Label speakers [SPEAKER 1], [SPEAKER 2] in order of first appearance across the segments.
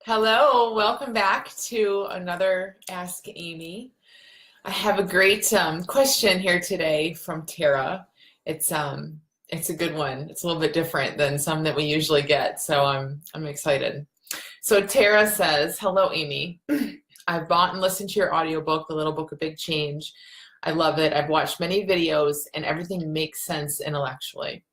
[SPEAKER 1] Hello, welcome back to another Ask Amy. I have a great question here today from Tara. It's a good one. It's a little bit different than some that we usually get, so I'm excited. So Tara says, "Hello, Amy. I've bought and listened to your audiobook, The Little Book of Big Change. I love it. I've watched many videos, and everything makes sense intellectually.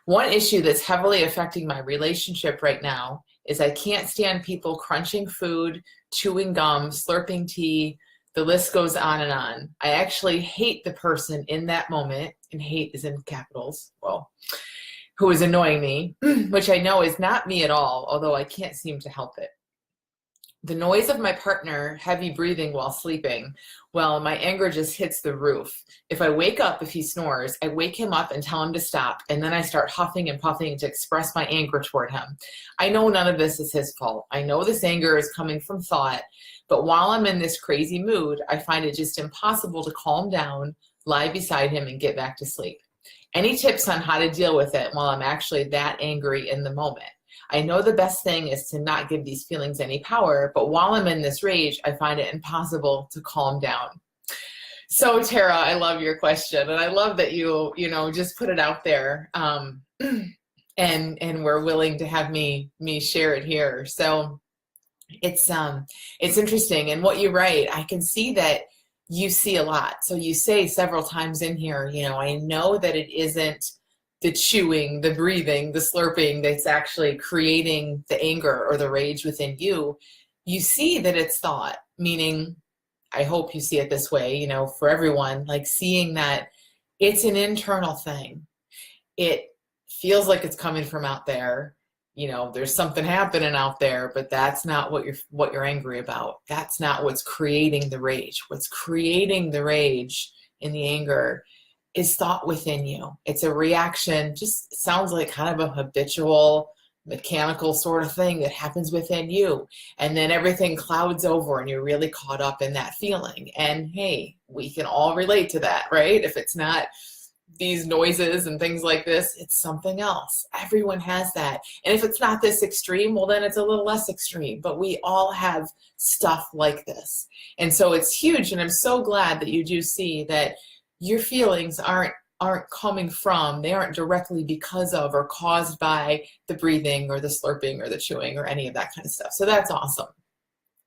[SPEAKER 1] One issue that's heavily affecting my relationship right now is I can't stand people crunching food, chewing gum, slurping tea. The list goes on and on. I actually hate the person in that moment, and hate is in capitals, well, who is annoying me, which I know is not me at all, although I can't seem to help it. The noise of my partner heavy breathing while sleeping, well, my anger just hits the roof. If I wake up, if he snores, I wake him up and tell him to stop, and then I start huffing and puffing to express my anger toward him. I know none of this is his fault. I know this anger is coming from thought, but while I'm in this crazy mood, I find it just impossible to calm down, lie beside him, and get back to sleep. Any tips on how to deal with it while I'm actually that angry in the moment? I know the best thing is to not give these feelings any power, but while I'm in this rage, I find it impossible to calm down." So Tara, I love your question, and I love that you just put it out there, and we're willing to have me share it here. So it's interesting, and what you write, I can see that you see a lot. So you say several times in here, I know that it isn't the chewing, the breathing, the slurping that's actually creating the anger or the rage within you. You see that it's thought, meaning, I hope you see it this way, for everyone, like seeing that it's an internal thing. It feels like it's coming from out there. There's something happening out there, but that's not what you're angry about. That's not what's creating the rage. What's creating the rage and the anger is thought within you. It's a reaction, just sounds like kind of a habitual, mechanical sort of thing that happens within you. And then everything clouds over and you're really caught up in that feeling. And hey, we can all relate to that, right? If it's not these noises and things like this, it's something else. Everyone has that. And if it's not this extreme, well, then it's a little less extreme. But we all have stuff like this. And so it's huge. And I'm so glad that you do see that your feelings aren't coming from, they aren't directly because of or caused by the breathing or the slurping or the chewing or any of that kind of stuff. So that's awesome.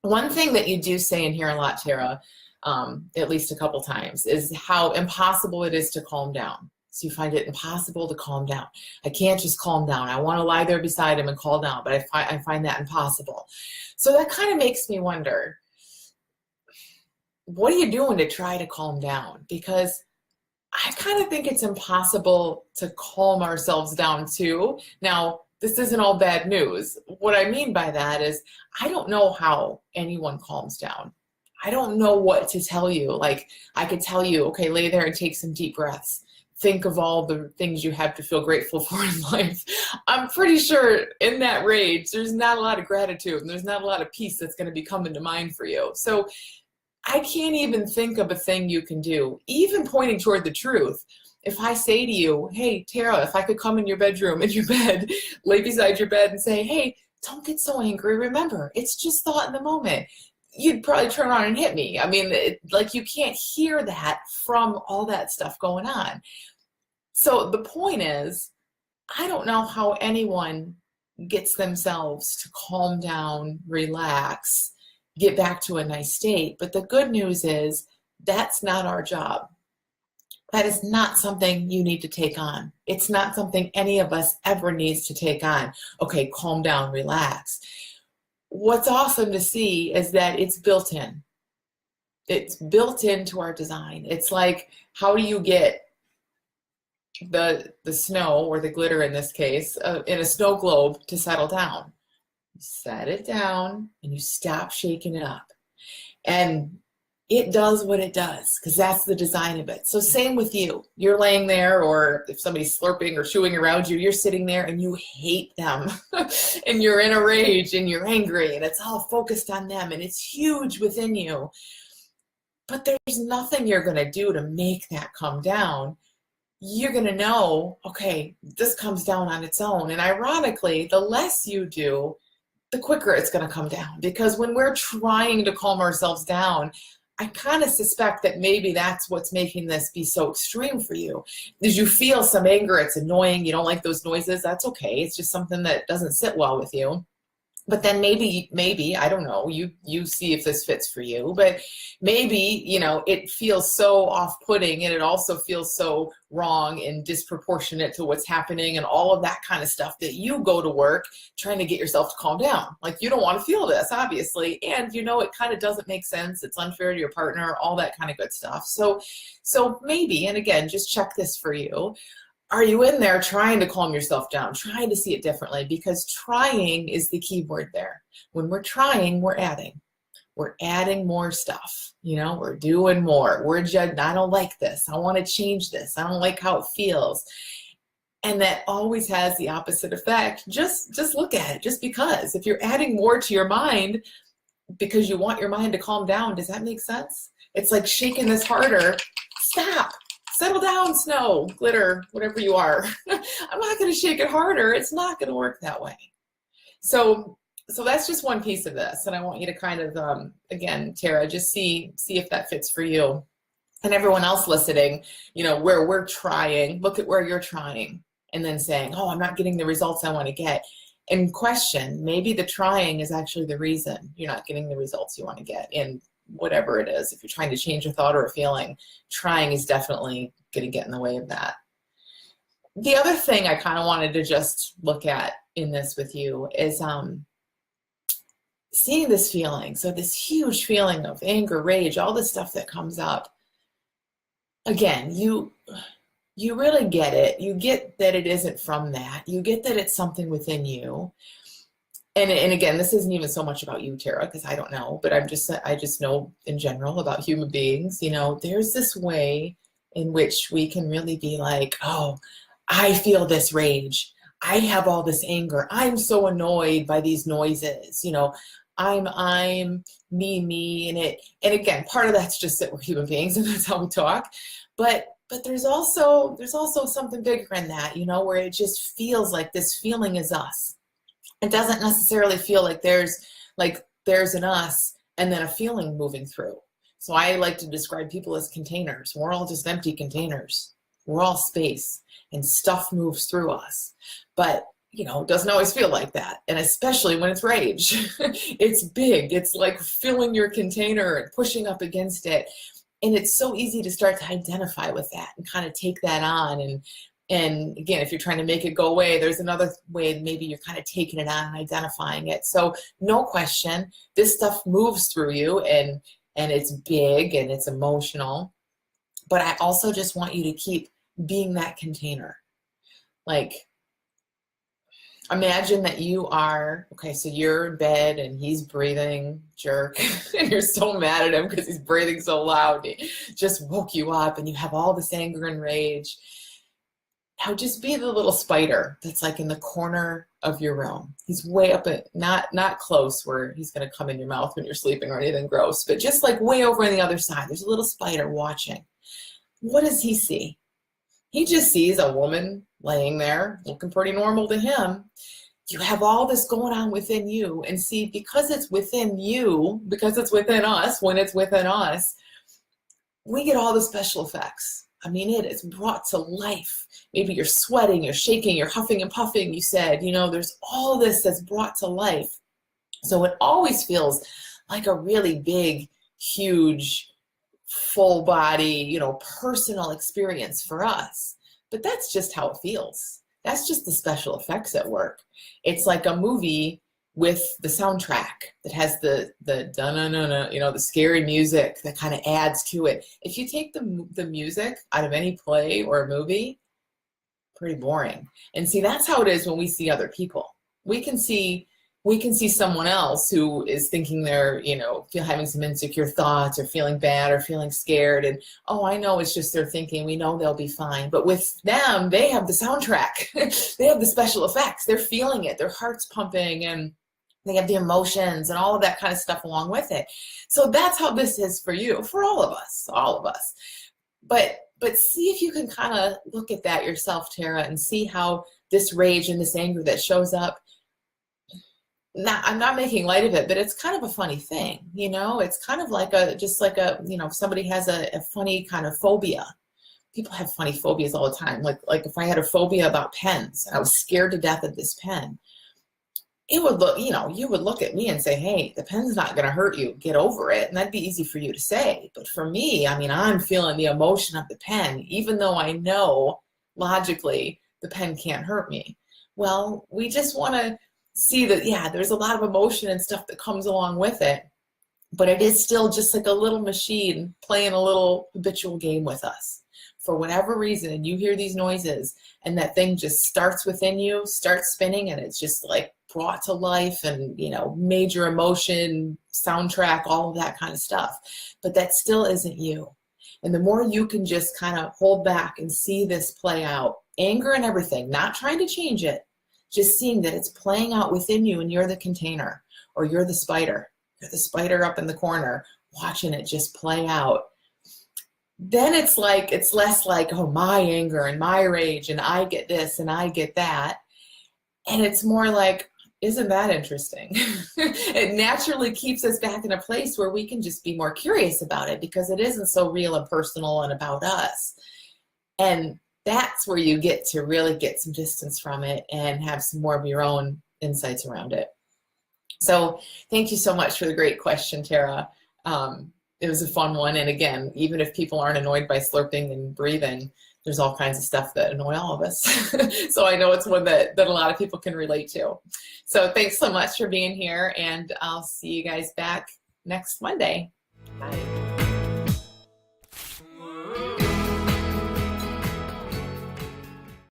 [SPEAKER 1] One thing that you do say in here a lot, Tara, at least a couple times, is how impossible it is to calm down. So you find it impossible to calm down. I can't just calm down. I want to lie there beside him and calm down, but I find that impossible. So that kind of makes me wonder, what are you doing to try to calm down? Because I kind of think it's impossible to calm ourselves down too. Now, this isn't all bad news. What I mean by that is I don't know how anyone calms down. I don't know what to tell you. Like, I could tell you, okay, lay there and take some deep breaths. Think of all the things you have to feel grateful for in life. I'm pretty sure in that rage, there's not a lot of gratitude and there's not a lot of peace that's going to be coming to mind for you. So I can't even think of a thing you can do, even pointing toward the truth. If I say to you, hey, Tara, if I could come in your bedroom, in your bed, lay beside your bed and say, hey, don't get so angry. Remember, it's just thought in the moment. You'd probably turn around and hit me. I mean, like you can't hear that from all that stuff going on. So the point is, I don't know how anyone gets themselves to calm down, relax, get back to a nice state. But the good news is that's not our job. That is not something you need to take on. It's not something any of us ever needs to take on. Okay, calm down, relax. What's awesome to see is that it's built in. It's built into our design. It's like, how do you get the snow, or the glitter in this case, in a snow globe to settle down? You set it down and you stop shaking it up. And it does what it does, because that's the design of it. So same with you. You're laying there, or if somebody's slurping or chewing around you, you're sitting there and you hate them. And you're in a rage and you're angry and it's all focused on them and it's huge within you. But there's nothing you're going to do to make that come down. You're going to know, okay, this comes down on its own. And ironically, the less you do, the quicker it's going to come down. Because when we're trying to calm ourselves down, I kind of suspect that maybe that's what's making this be so extreme for you. Did you feel some anger? It's annoying. You don't like those noises. That's okay. It's just something that doesn't sit well with you. But then maybe, I don't know, you see if this fits for you, but maybe, it feels so off-putting, and it also feels so wrong and disproportionate to what's happening and all of that kind of stuff, that you go to work trying to get yourself to calm down. Like, you don't want to feel this, obviously, and it kind of doesn't make sense. It's unfair to your partner, all that kind of good stuff. So maybe, and again, just check this for you. Are you in there trying to calm yourself down, trying to see it differently? Because trying is the key word there. When we're trying, we're adding. We're adding more stuff. We're doing more. We're judging. I don't like this. I want to change this. I don't like how it feels. And that always has the opposite effect. Just look at it. Just because. If you're adding more to your mind because you want your mind to calm down, does that make sense? It's like shaking this harder. Stop. Settle down, snow, glitter, whatever you are. I'm not going to shake it harder. It's not going to work that way. So that's just one piece of this. And I want you to kind of, again, Tara, just see if that fits for you. And everyone else listening, where we're trying, look at where you're trying and then saying, oh, I'm not getting the results I want to get. And question, maybe the trying is actually the reason you're not getting the results you want to get. And whatever it is, if you're trying to change a thought or a feeling, trying is definitely going to get in the way of that. The other thing I kind of wanted to just look at in this with you is seeing this feeling. So this huge feeling of anger, rage, all this stuff that comes up. Again, you really get it. You get that it isn't from that. You get that it's something within you. And again, this isn't even so much about you, Tara, because I don't know, but I just know in general about human beings. There's this way in which we can really be like, oh, I feel this rage. I have all this anger. I'm so annoyed by these noises. I'm me, and again, part of that's just that we're human beings and that's how we talk. But there's also something bigger in that, where it just feels like this feeling is us. It doesn't necessarily feel like there's an us and then a feeling moving through. So I like to describe people as containers. We're all just empty containers. We're all space, and stuff moves through us. But, it doesn't always feel like that. And especially when it's rage. It's big. It's like filling your container and pushing up against it. And it's so easy to start to identify with that and kind of take that on. And again, if you're trying to make it go away, there's another way maybe you're kind of taking it on and identifying it. So no question, this stuff moves through you, and it's big and it's emotional. But I also just want you to keep being that container. Like, imagine that you are, okay, so you're in bed and he's breathing, jerk, and you're so mad at him because he's breathing so loud. He just woke you up and you have all this anger and rage. Now just be the little spider that's like in the corner of your room. He's way up at, not close where he's going to come in your mouth when you're sleeping or anything gross, but just like way over on the other side. There's a little spider watching. What does he see? He just sees a woman laying there looking pretty normal to him. You have all this going on within you, and see, because it's within you, because it's within us, when it's within us, we get all the special effects. I mean, it is brought to life. Maybe you're sweating, you're shaking, you're huffing and puffing, you said, there's all this that's brought to life. So it always feels like a really big, huge, full body, personal experience for us. But that's just how it feels. That's just the special effects at work. It's like a movie with the soundtrack that has the the scary music that kind of adds to it. If you take the music out of any play or a movie, pretty boring. And see, that's how it is when we see other people. We can see someone else who is thinking they're, having some insecure thoughts or feeling bad or feeling scared. And, oh, I know it's just their thinking. We know they'll be fine. But with them, they have the soundtrack. They have the special effects. They're feeling it. Their heart's pumping, and they have the emotions and all of that kind of stuff along with it. So that's how this is for you, for all of us. But see if you can kind of look at that yourself, Tara, and see how this rage and this anger that shows up, I'm not making light of it, but it's kind of a funny thing, you know? It's kind of like just like if somebody has a funny kind of phobia. People have funny phobias all the time. Like if I had a phobia about pens, and I was scared to death of this pen, it would look, you would look at me and say, hey, the pen's not going to hurt you. Get over it. And that'd be easy for you to say. But for me, I mean, I'm feeling the emotion of the pen, even though I know logically the pen can't hurt me. Well, we just want to see that, yeah, there's a lot of emotion and stuff that comes along with it. But it is still just like a little machine playing a little habitual game with us. For whatever reason, and you hear these noises, and that thing just starts within you, starts spinning, and it's just like brought to life, and major emotion, soundtrack, all of that kind of stuff. But that still isn't you. And the more you can just kind of hold back and see this play out, anger and everything, not trying to change it, just seeing that it's playing out within you, and you're the container, or you're the spider. You're the spider up in the corner, watching it just play out. Then it's less like, oh, my anger and my rage, and I get this and I get that. And it's more like, isn't that interesting? It naturally keeps us back in a place where we can just be more curious about it, because it isn't so real and personal and about us. And that's where you get to really get some distance from it and have some more of your own insights around it. So thank you so much for the great question, Tara. It was a fun one. And again, even if people aren't annoyed by slurping and breathing, there's all kinds of stuff that annoy all of us. So I know it's one that a lot of people can relate to. So thanks so much for being here, and I'll see you guys back next Monday. Bye.